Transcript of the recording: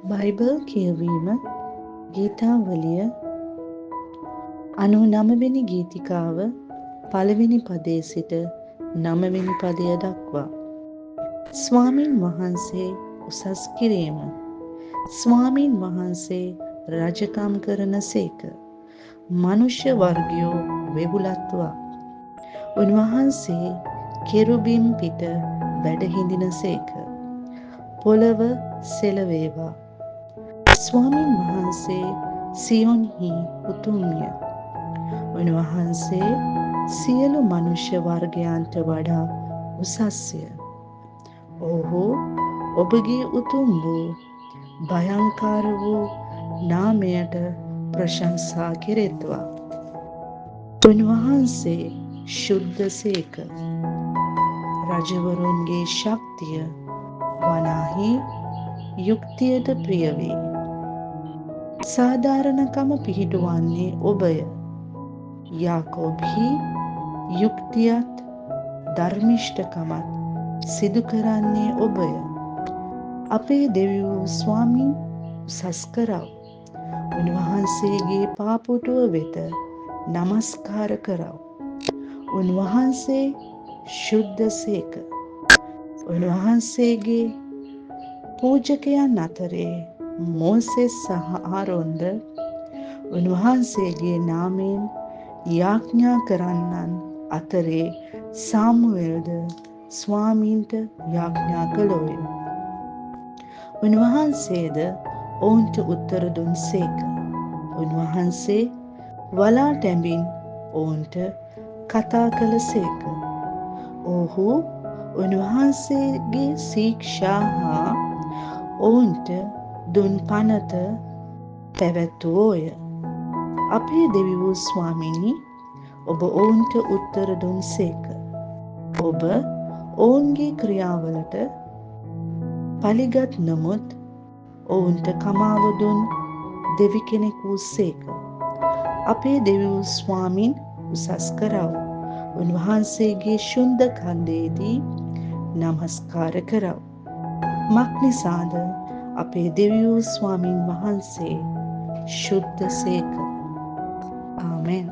Bible කියවීම ගීතාවලිය 99 වෙනි ගීතිකාව පළවෙනි පදයේ සිට 9 වෙනි පදය දක්වා. ස්වාමින් වහන්සේ උසස් කිරීම. ස්වාමින් වහන්සේ රජකම් කරන සේක. මනුෂ්‍ය වර්ගයෝ වෙබුලත්වා. උන්වහන්සේ කෙරුබිම් පිට වැඩ හිඳින සේක. පොළව සෙලවේවා. ස්වාමින් වහන්සේ සියොන්හි උතුම්ය. උන්වහන්සේ සියලු මනුෂ්‍ය වර්ගයන්ට වඩා උසස්ය. ඔහු ඔබගේ උතුම් වූ භයංකාර වූ නාමයට ප්‍රශංසා කෙරෙත්වා. උන්වහන්සේ ශුද්ධ සේක. රජවරුන්ගේ ශක්තිය වනාහි යුක්තියට ප්‍රිය වේ. සාධාරණකම පිහිටුවන්නේ ඔබය. යාකෝබ්හි යුක්තියත් ධර්මිෂ්ඨකමත් සිදු කරන්නේ ඔබය. අපේ දෙවියෝ ස්වාමින් උසස් කරව. උන්වහන්සේගේ පාපොටුව වෙත නමස්කාර කරව. උන්වහන්සේ ශුද්ධ සේක. උන්වහන්සේගේ පූජකයන් අතරේ මෝසෙස් සහ ආරෝන්ද උන්වහන්සේගේ නාමයෙන් යාඥා කරන්නන් අතරේ සාමුවෙල්ද ස්වාමීන්ට යාඥා කළෝය. උන්වහන්සේද ඔවුන්ට උත්තර දුන් සේක. උන්වහන්සේ වලා තැඹින් ඔවුන්ට කතා කළ සේක. ඔහු උන්වහන්සේගේ ශික්ෂා හා ඔවුන්ට දුන් පනත පැවැත්වුවෝය. අපේ දෙවිවූ ස්වාමිනි, ඔබ ඔවුන්ට උත්තර දුන් සේක. ඔබ ඔවුන්ගේ ක්‍රියාවලට පලිගත් නමුත් ඔවුන්ට කමාව දුන් දෙවි කෙනෙක් වූ සේක. අපේ දෙවිවූ ස්වාමින් උසස් කරව. උන්වහන්සේගේ ශුන්ද කන්දේදී නමස්කාර කරව. මක්නිසාද අපේ දෙවියෝ ස්වාමින් වහන්සේ ශුද්ධ සේක. ආමෙන්.